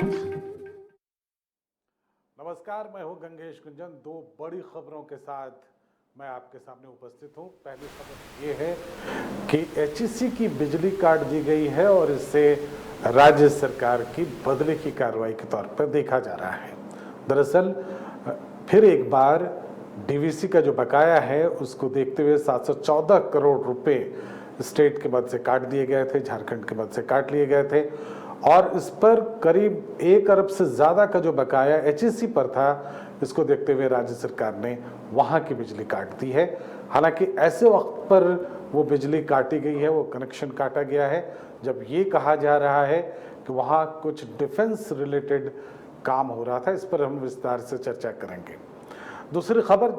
नमस्कार, मैं हूं गंगेश कुंजन। दो बड़ी खबरों के साथ मैं आपके सामने उपस्थित हूं। पहली खबर ये है कि एचईसी की बिजली काट दी गई है और इससे राज्य सरकार की बदले की कार्रवाई के तौर पर देखा जा रहा है। दरअसल फिर एक बार डीवीसी का जो बकाया है उसको देखते हुए 714 करोड़ रुपए स्टेट के मद से काट दिए गए थे, झारखंड के मद से काट लिए गए थे और इस पर करीब 1 अरब से ज़्यादा का जो बकाया एचईसी पर था, इसको देखते हुए राज्य सरकार ने वहाँ की बिजली काट दी है। हालांकि ऐसे वक्त पर वो बिजली काटी गई है, वो कनेक्शन काटा गया है जब ये कहा जा रहा है कि वहाँ कुछ डिफेंस रिलेटेड काम हो रहा था। इस पर हम विस्तार से चर्चा करेंगे। दूसरी खबर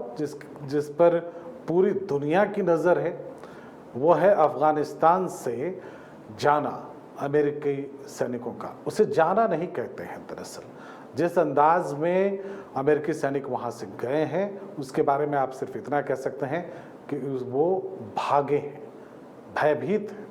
जिस पर पूरी दुनिया की नज़र है वो है अफगानिस्तान से जाना अमेरिकी सैनिकों का। उसे जाना नहीं कहते हैं, दरअसल जिस अंदाज में अमेरिकी सैनिक वहाँ से गए हैं उसके बारे में आप सिर्फ इतना कह सकते हैं कि वो भागे हैं, भयभीत हैं।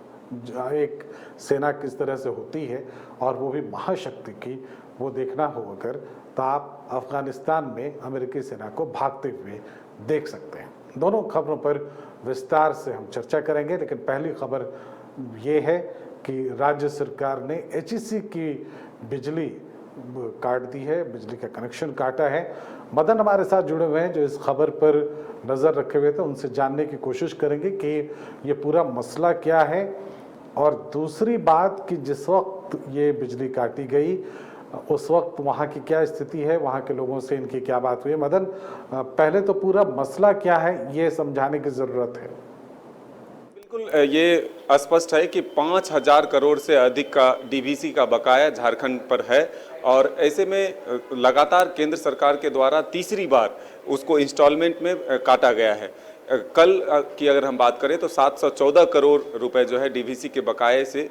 एक सेना किस तरह से होती है और वो भी महाशक्ति की, वो देखना हो अगर तो आप अफगानिस्तान में अमेरिकी सेना को भागते हुए देख सकते हैं। दोनों खबरों पर विस्तार से हम चर्चा करेंगे, लेकिन पहली खबर ये है कि राज्य सरकार ने एचईसी की बिजली काट दी है, बिजली का कनेक्शन काटा है। मदन हमारे साथ जुड़े हुए हैं जो इस खबर पर नज़र रखे हुए थे, उनसे जानने की कोशिश करेंगे कि ये पूरा मसला क्या है। और दूसरी बात कि जिस वक्त ये बिजली काटी गई उस वक्त वहाँ की क्या स्थिति है, वहाँ के लोगों से इनकी क्या बात हुई है। मदन, पहले तो पूरा मसला क्या है ये समझाने की ज़रूरत है। बिल्कुल, ये स्पष्ट है कि 5,000 करोड़ से अधिक का डीवीसी का बकाया झारखंड पर है और ऐसे में लगातार केंद्र सरकार के द्वारा तीसरी बार उसको इंस्टॉलमेंट में काटा गया है। कल की अगर हम बात करें तो 714 करोड़ रुपए जो है डीवीसी के बकाये से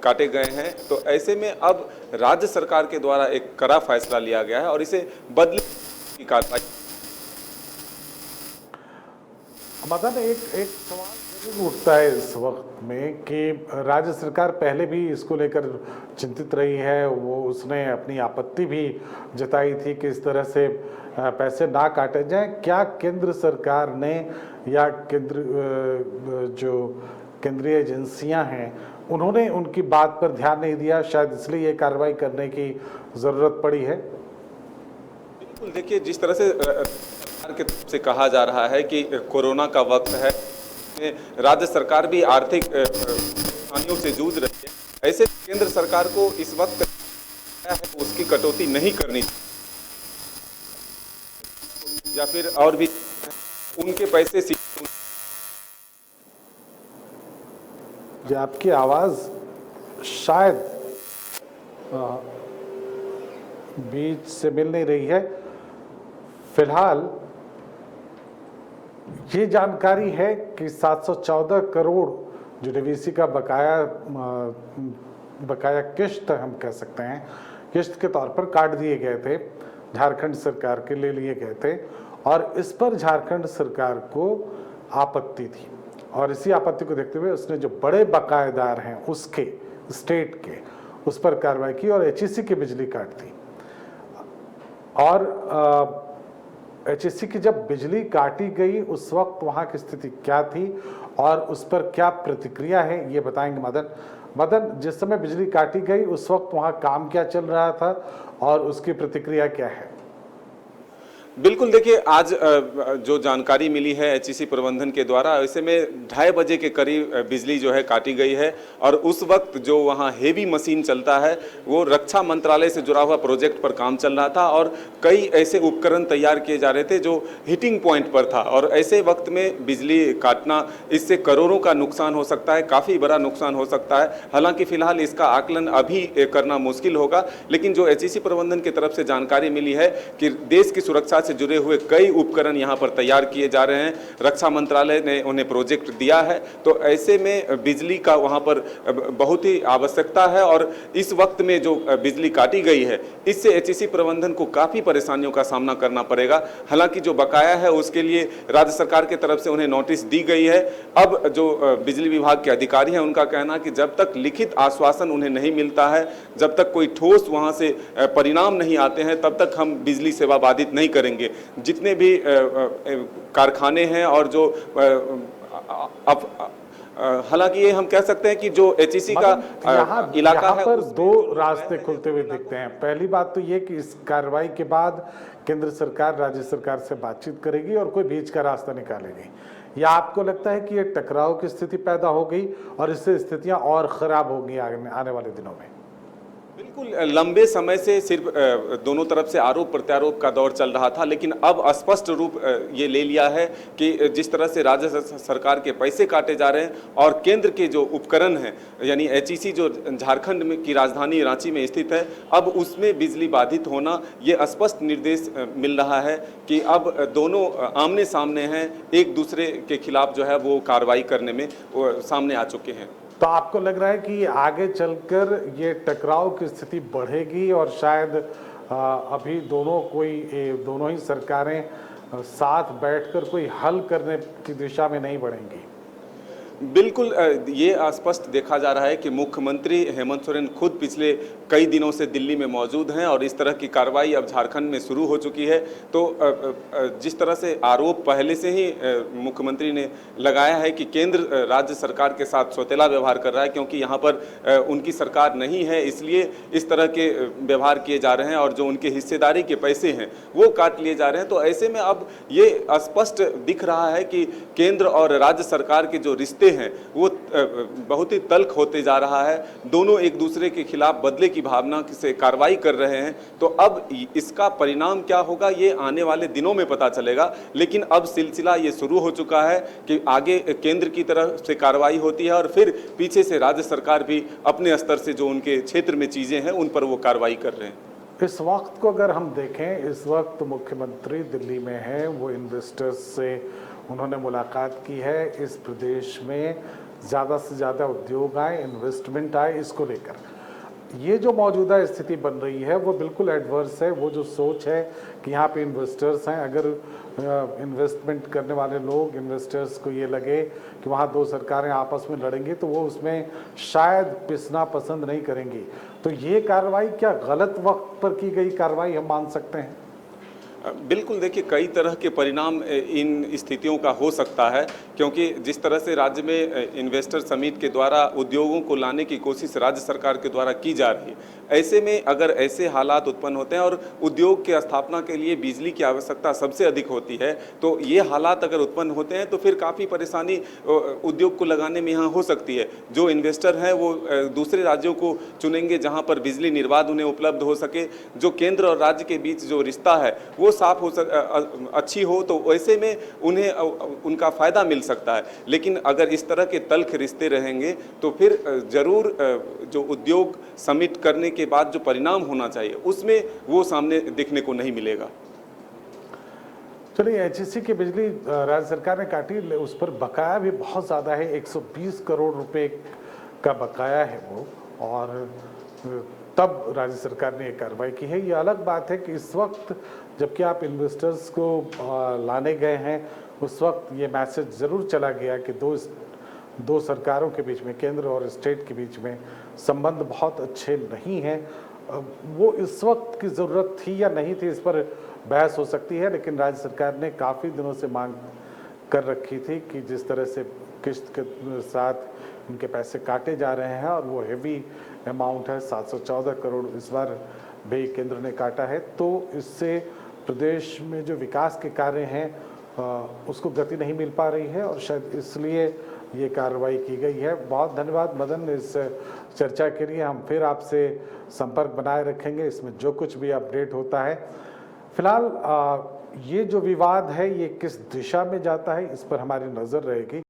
काटे गए हैं। तो ऐसे में अब राज्य सरकार के द्वारा एक कड़ा फैसला लिया गया है और इसे बदले की कार्रवाई। मदन, एक सवाल उठता है इस वक्त में कि राज्य सरकार पहले भी इसको लेकर चिंतित रही है। उसने अपनी आपत्ति भी जताई थी कि इस तरह से पैसे ना काटे जाएं। क्या केंद्र सरकार ने या केंद्रीय एजेंसियां हैं उन्होंने उनकी बात पर ध्यान नहीं दिया, शायद इसलिए ये कार्रवाई करने की ज़रूरत पड़ी है? बिल्कुल, देखिए जिस तरह से सरकार की तरफ से कहा जा रहा है कि कोरोना का वक्त है, राज्य सरकार भी आर्थिक हानियों से जूझ रही है, ऐसे केंद्र सरकार को इस वक्त उसकी कटौती नहीं करनी या फिर और भी उनके पैसे। आपकी आवाज़ शायद बीच से मिल नहीं रही है। फिलहाल ये जानकारी है कि 714 करोड़ जो डीवीसी का बकाया किश्त हम कह सकते हैं, किश्त के तौर पर काट दिए गए थे, झारखंड सरकार के ले लिए गए थे और इस पर झारखंड सरकार को आपत्ति थी और इसी आपत्ति को देखते हुए उसने जो बड़े बकायेदार हैं उसके स्टेट के उस पर कार्रवाई की और एचईसी की बिजली काट दी। और एचईसी की जब बिजली काटी गई उस वक्त वहाँ की स्थिति क्या थी और उस पर क्या प्रतिक्रिया है ये बताएंगे मदन, जिस समय बिजली काटी गई उस वक्त वहाँ काम क्या चल रहा था और उसकी प्रतिक्रिया क्या है? बिल्कुल, देखिए आज जो जानकारी मिली है एचईसी प्रबंधन के द्वारा, ऐसे में 2:30 बजे के करीब बिजली जो है काटी गई है और उस वक्त जो वहाँ हेवी मशीन चलता है वो रक्षा मंत्रालय से जुड़ा हुआ प्रोजेक्ट पर काम चल रहा था और कई ऐसे उपकरण तैयार किए जा रहे थे जो हिटिंग पॉइंट पर था और ऐसे वक्त में बिजली काटना, इससे करोड़ों का नुकसान हो सकता है, काफ़ी बड़ा नुकसान हो सकता है। हालांकि फिलहाल इसका आकलन अभी करना मुश्किल होगा, लेकिन जो एचईसी प्रबंधन की तरफ से जानकारी मिली है कि देश की सुरक्षा से जुड़े हुए कई उपकरण यहाँ पर तैयार किए जा रहे हैं। रक्षा मंत्रालय ने उन्हें प्रोजेक्ट दिया है, तो ऐसे में बिजली का वहाँ पर बहुत ही आवश्यकता है और इस वक्त में जो बिजली काटी गई है इससे एचईसी प्रबंधन को काफ़ी परेशानियों का सामना करना पड़ेगा। हालांकि जो बकाया है उसके लिए राज्य सरकार की तरफ से उन्हें नोटिस दी गई है। अब जो बिजली विभाग के अधिकारी हैं उनका कहना है कि जब तक लिखित आश्वासन उन्हें नहीं मिलता है, जब तक कोई ठोस वहां से परिणाम नहीं आते हैं, तब तक हम बिजली सेवा बाधित नहीं करेंगे। जितने भी कारखाने हैं और जो हालांकि ये हम कह सकते हैं कि जो एचईसी का इलाका है पर दो रास्ते खुलते हुए दिखते हैं। पहली बात तो ये कि इस कार्रवाई के बाद केंद्र सरकार राज्य सरकार से बातचीत करेगी और कोई बीच का रास्ता निकालेगी, या आपको लगता है कि ये टकराव की स्थिति पैदा हो गई और इससे स्थितियां और खराब होंगी आने वाले दिनों में? बिल्कुल, लंबे समय से सिर्फ दोनों तरफ से आरोप प्रत्यारोप का दौर चल रहा था, लेकिन अब स्पष्ट रूप ये ले लिया है कि जिस तरह से राज्य सरकार के पैसे काटे जा रहे हैं और केंद्र के जो उपकरण हैं यानी एचईसी जो झारखंड में की राजधानी रांची में स्थित है, अब उसमें बिजली बाधित होना ये स्पष्ट निर्देश मिल रहा है कि अब दोनों आमने सामने हैं, एक दूसरे के खिलाफ जो है वो कार्रवाई करने में सामने आ चुके हैं। तो आपको लग रहा है कि आगे चलकर ये टकराव की स्थिति बढ़ेगी और शायद अभी दोनों ही सरकारें साथ बैठकर कोई हल करने की दिशा में नहीं बढ़ेंगी? बिल्कुल, ये स्पष्ट देखा जा रहा है कि मुख्यमंत्री हेमंत सोरेन खुद पिछले कई दिनों से दिल्ली में मौजूद हैं और इस तरह की कार्रवाई अब झारखंड में शुरू हो चुकी है। तो जिस तरह से आरोप पहले से ही मुख्यमंत्री ने लगाया है कि केंद्र राज्य सरकार के साथ सौतेला व्यवहार कर रहा है, क्योंकि यहाँ पर उनकी सरकार नहीं है इसलिए इस तरह के व्यवहार किए जा रहे हैं और जो उनके हिस्सेदारी के पैसे हैं वो काट लिए जा रहे हैं। तो ऐसे में अब ये स्पष्ट दिख रहा है कि केंद्र और राज्य सरकार के जो रिश्ते हैं वो बहुत ही तल्ख होते जा रहा है। दोनों एक दूसरे के खिलाफ बदले की भावना से कार्रवाई कर रहे हैं। तो अब इसका परिणाम क्या होगा ये आने वाले दिनों में पता चलेगा, लेकिन अब सिलसिला ये शुरू हो चुका है कि आगे केंद्र की तरफ से कार्रवाई होती है और फिर पीछे से राज्य सरकार भी अपने स्तर से जो उनके क्षेत्र में चीजें हैं उन पर वो कार्रवाई कर रहे हैं। इस वक्त को अगर हम देखें, इस वक्त मुख्यमंत्री दिल्ली में हैं, वो इन्वेस्टर्स से उन्होंने मुलाकात की है। इस प्रदेश में ज़्यादा से ज़्यादा उद्योग आए, इन्वेस्टमेंट आए, इसको लेकर ये जो मौजूदा स्थिति बन रही है वो बिल्कुल एडवर्स है। वो जो सोच है कि यहाँ पे इन्वेस्टर्स हैं, अगर इन्वेस्टमेंट करने वाले लोग इन्वेस्टर्स को ये लगे कि वहाँ दो सरकारें आपस में लड़ेंगी तो वो उसमें शायद पिसना पसंद नहीं करेंगी। तो ये कार्रवाई क्या गलत वक्त पर की गई कार्रवाई हम मान सकते हैं? बिल्कुल, देखिए कई तरह के परिणाम इन स्थितियों का हो सकता है, क्योंकि जिस तरह से राज्य में इन्वेस्टर समिट के द्वारा उद्योगों को लाने की कोशिश राज्य सरकार के द्वारा की जा रही है, ऐसे में अगर ऐसे हालात उत्पन्न होते हैं और उद्योग के स्थापना के लिए बिजली की आवश्यकता सबसे अधिक होती है, तो ये हालात अगर उत्पन्न होते हैं तो फिर काफ़ी परेशानी उद्योग को लगाने में यहाँ हो सकती है। जो इन्वेस्टर हैं वो दूसरे राज्यों को चुनेंगे जहाँ पर बिजली निर्बाध उन्हें उपलब्ध हो सके। जो केंद्र और राज्य के बीच जो रिश्ता है वो साफ हो अच्छी हो, तो वैसे में उन्हें उनका फ़ायदा मिल सकता है। लेकिन अगर इस तरह के तल्ख रिश्ते रहेंगे तो फिर ज़रूर जो उद्योग समिट करने के बाद जो परिणाम होना चाहिए उसमें वो सामने दिखने को नहीं मिलेगा। चलिए, एचईसी की बिजली राज्य सरकार ने काटी, उस पर बकाया भी बहुत ज़्यादा है, 120 करोड़ रुपए का बकाया है वो, और तब राज्य सरकार ने ये कार्रवाई की है। ये अलग बात है कि इस वक्त जबकि आप इन्वेस्टर्स को लाने गए हैं, उस वक्त ये मैसेज ज़रूर चला गया कि दो सरकारों के बीच में, केंद्र और स्टेट के बीच में संबंध बहुत अच्छे नहीं हैं। वो इस वक्त की ज़रूरत थी या नहीं थी, इस पर बहस हो सकती है, लेकिन राज्य सरकार ने काफ़ी दिनों से मांग कर रखी थी कि जिस तरह से किस्त के साथ उनके पैसे काटे जा रहे हैं और वो हेवी अमाउंट है, 714 करोड़ इस बार भी केंद्र ने काटा है, तो इससे प्रदेश में जो विकास के कार्य हैं उसको गति नहीं मिल पा रही है और शायद इसलिए ये कार्रवाई की गई है। बहुत धन्यवाद मदन इस चर्चा के लिए। हम फिर आपसे संपर्क बनाए रखेंगे, इसमें जो कुछ भी अपडेट होता है। फिलहाल ये जो विवाद है ये किस दिशा में जाता है इस पर हमारी नज़र रहेगी।